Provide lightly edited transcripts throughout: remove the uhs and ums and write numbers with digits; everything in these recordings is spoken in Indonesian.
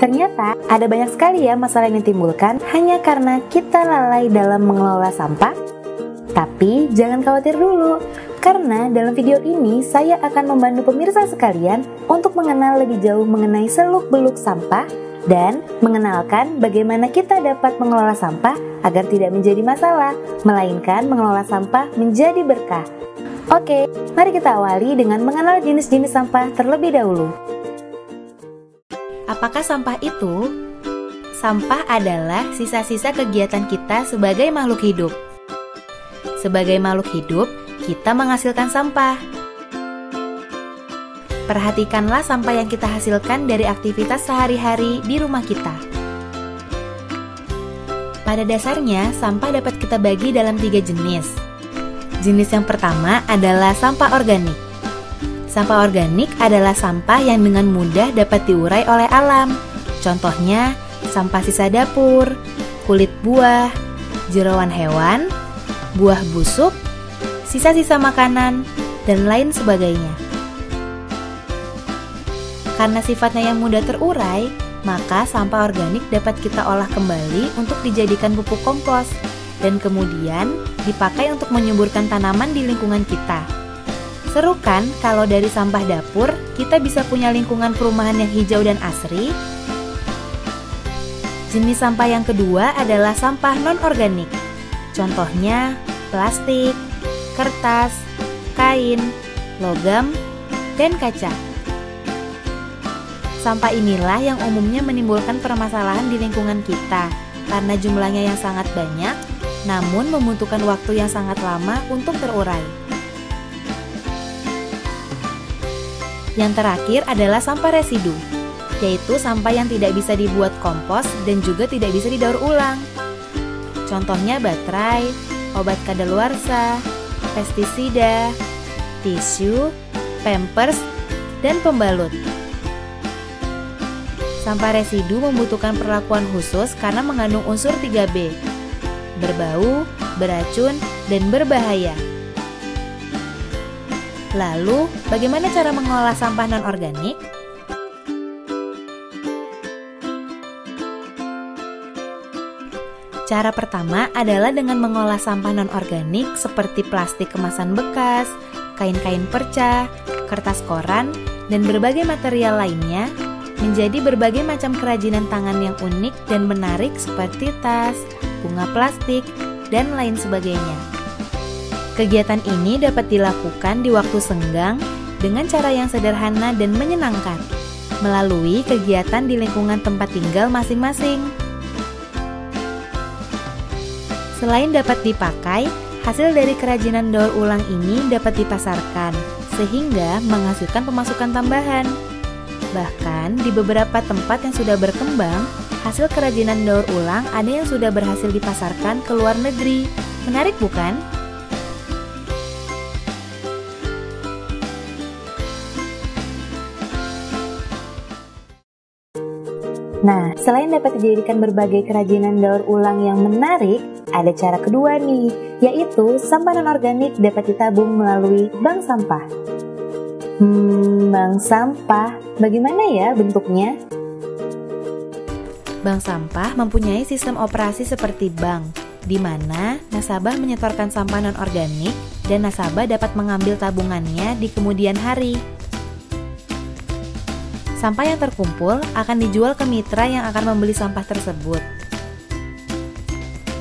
Ternyata ada banyak sekali ya masalah yang ditimbulkan hanya karena kita lalai dalam mengelola sampah. Tapi jangan khawatir dulu, karena dalam video ini saya akan membantu pemirsa sekalian untuk mengenal lebih jauh mengenai seluk-beluk sampah dan mengenalkan bagaimana kita dapat mengelola sampah agar tidak menjadi masalah, melainkan mengelola sampah menjadi berkah. Oke, mari kita awali dengan mengenal jenis-jenis sampah terlebih dahulu. Apakah sampah itu? Sampah adalah sisa-sisa kegiatan kita sebagai makhluk hidup. Sebagai makhluk hidup, kita menghasilkan sampah. Perhatikanlah sampah yang kita hasilkan dari aktivitas sehari-hari di rumah kita. Pada dasarnya, sampah dapat kita bagi dalam 3 jenis. Jenis yang pertama adalah sampah organik. Sampah organik adalah sampah yang dengan mudah dapat diurai oleh alam. Contohnya, sampah sisa dapur, kulit buah, jeroan hewan, buah busuk, sisa-sisa makanan, dan lain sebagainya. Karena sifatnya yang mudah terurai, maka sampah organik dapat kita olah kembali untuk dijadikan pupuk kompos, dan kemudian dipakai untuk menyuburkan tanaman di lingkungan kita. Seru kan kalau dari sampah dapur kita bisa punya lingkungan perumahan yang hijau dan asri? Jenis sampah yang kedua adalah sampah non-organik. Contohnya plastik, kertas, kain, logam, dan kaca. Sampah inilah yang umumnya menimbulkan permasalahan di lingkungan kita karena jumlahnya yang sangat banyak, namun membutuhkan waktu yang sangat lama untuk terurai. Yang terakhir adalah sampah residu, yaitu sampah yang tidak bisa dibuat kompos dan juga tidak bisa didaur ulang. Contohnya baterai, obat kadaluarsa, pestisida, tisu, pampers, dan pembalut. Sampah residu membutuhkan perlakuan khusus karena mengandung unsur 3B, berbau, beracun, dan berbahaya. Lalu, bagaimana cara mengolah sampah non-organik? Cara pertama adalah dengan mengolah sampah non-organik seperti plastik kemasan bekas, kain-kain perca, kertas koran, dan berbagai material lainnya menjadi berbagai macam kerajinan tangan yang unik dan menarik seperti tas, bunga plastik, dan lain sebagainya. Kegiatan ini dapat dilakukan di waktu senggang dengan cara yang sederhana dan menyenangkan, melalui kegiatan di lingkungan tempat tinggal masing-masing. Selain dapat dipakai, hasil dari kerajinan daur ulang ini dapat dipasarkan, sehingga menghasilkan pemasukan tambahan. Bahkan di beberapa tempat yang sudah berkembang, hasil kerajinan daur ulang ada yang sudah berhasil dipasarkan ke luar negeri. Menarik bukan? Nah, selain dapat dijadikan berbagai kerajinan daur ulang yang menarik, ada cara kedua nih, yaitu sampah non-organik dapat ditabung melalui bank sampah. Bank sampah, bagaimana ya bentuknya? Bank sampah mempunyai sistem operasi seperti bank, di mana nasabah menyetorkan sampah non-organik dan nasabah dapat mengambil tabungannya di kemudian hari. Sampah yang terkumpul akan dijual ke mitra yang akan membeli sampah tersebut.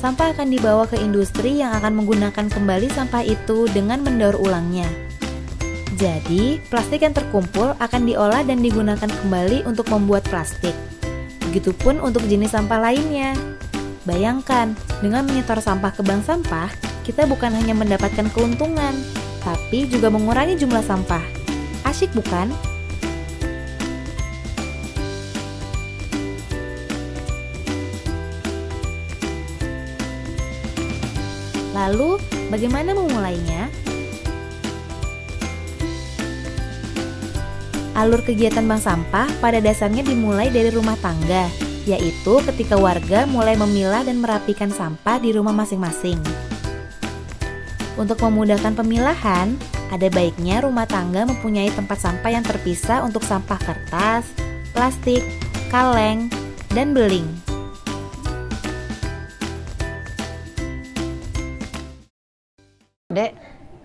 Sampah akan dibawa ke industri yang akan menggunakan kembali sampah itu dengan mendaur ulangnya. Jadi, plastik yang terkumpul akan diolah dan digunakan kembali untuk membuat plastik. Begitupun untuk jenis sampah lainnya. Bayangkan, dengan menyetor sampah ke bank sampah, kita bukan hanya mendapatkan keuntungan, tapi juga mengurangi jumlah sampah. Asyik bukan? Lalu, bagaimana memulainya? Alur kegiatan bank sampah pada dasarnya dimulai dari rumah tangga, yaitu ketika warga mulai memilah dan merapikan sampah di rumah masing-masing. Untuk memudahkan pemilahan, ada baiknya rumah tangga mempunyai tempat sampah yang terpisah untuk sampah kertas, plastik, kaleng, dan beling. Dek,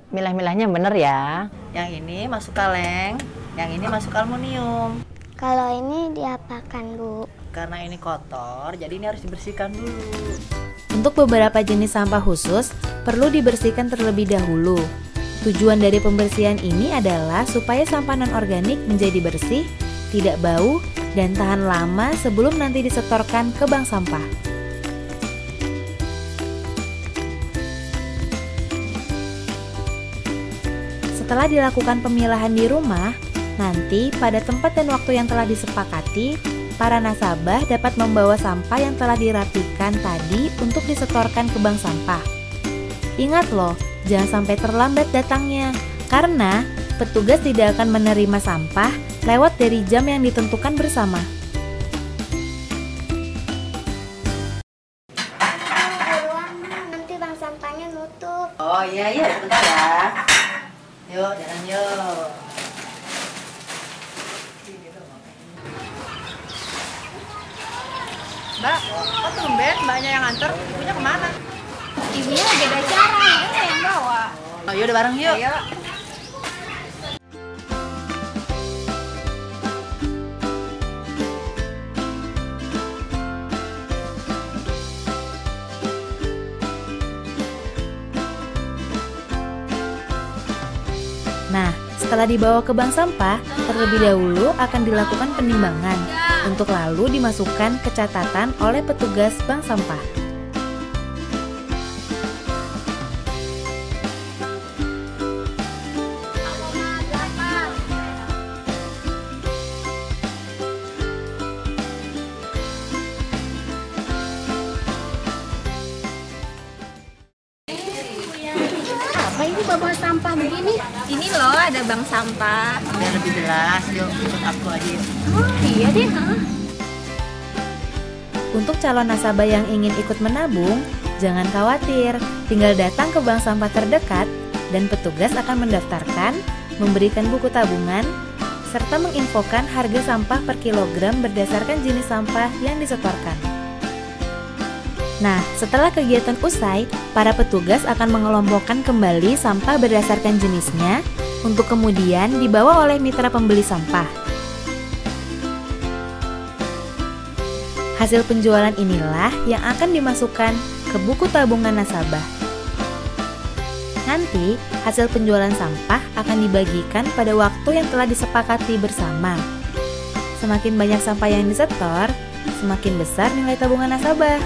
milah-milahnya bener ya. Yang ini masuk kaleng, yang ini masuk aluminium. Kalau ini diapakan, Bu? Karena ini kotor, jadi ini harus dibersihkan dulu. Untuk beberapa jenis sampah khusus, perlu dibersihkan terlebih dahulu. Tujuan dari pembersihan ini adalah supaya sampah non-organik menjadi bersih, tidak bau, dan tahan lama sebelum nanti disetorkan ke bank sampah. Setelah dilakukan pemilahan di rumah, nanti pada tempat dan waktu yang telah disepakati, para nasabah dapat membawa sampah yang telah dirapikan tadi untuk disetorkan ke bank sampah. Ingat loh, jangan sampai terlambat datangnya, karena petugas tidak akan menerima sampah lewat dari jam yang ditentukan bersama. Buruan, nanti bank sampahnya nutup. Oh iya, sebentar ya. Yuk, jalan yuk. Mbak, kok tumben mbaknya yang anter? Ibunya kemana? Ibunya lagi ada acara, ini yang bawa. Oh yaudah bareng yuk. Ayo. Nah, setelah dibawa ke bank sampah, terlebih dahulu akan dilakukan penimbangan untuk lalu dimasukkan ke catatan oleh petugas bank sampah. Apa ini bawa sampah begini? Ini loh ada bank sampah. Biar lebih jelas, yuk ikut aku aja. Oh iya deh. Untuk calon nasabah yang ingin ikut menabung, jangan khawatir, tinggal datang ke bank sampah terdekat dan petugas akan mendaftarkan, memberikan buku tabungan, serta menginfokan harga sampah per kilogram berdasarkan jenis sampah yang disetorkan. Nah, setelah kegiatan usai, para petugas akan mengelompokkan kembali sampah berdasarkan jenisnya untuk kemudian dibawa oleh mitra pembeli sampah. Hasil penjualan inilah yang akan dimasukkan ke buku tabungan nasabah. Nanti, hasil penjualan sampah akan dibagikan pada waktu yang telah disepakati bersama. Semakin banyak sampah yang disetor, semakin besar nilai tabungan nasabah.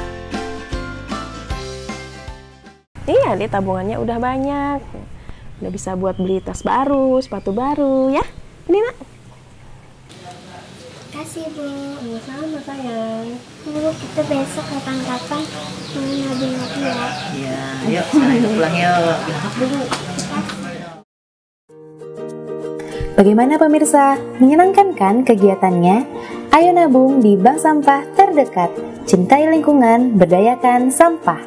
Iya deh, tabungannya udah banyak. Udah bisa buat beli tas baru, sepatu baru ya. Ini nak. Kasih Bu. Sama sayang. Bu, kita besok kapan-kapan mau nabung lagi ya. Iya, yuk sekarang kita pulang yuk. Bagaimana pemirsa? Menyenangkan kan kegiatannya? Ayo nabung di bank sampah terdekat. Cintai lingkungan, berdayakan sampah.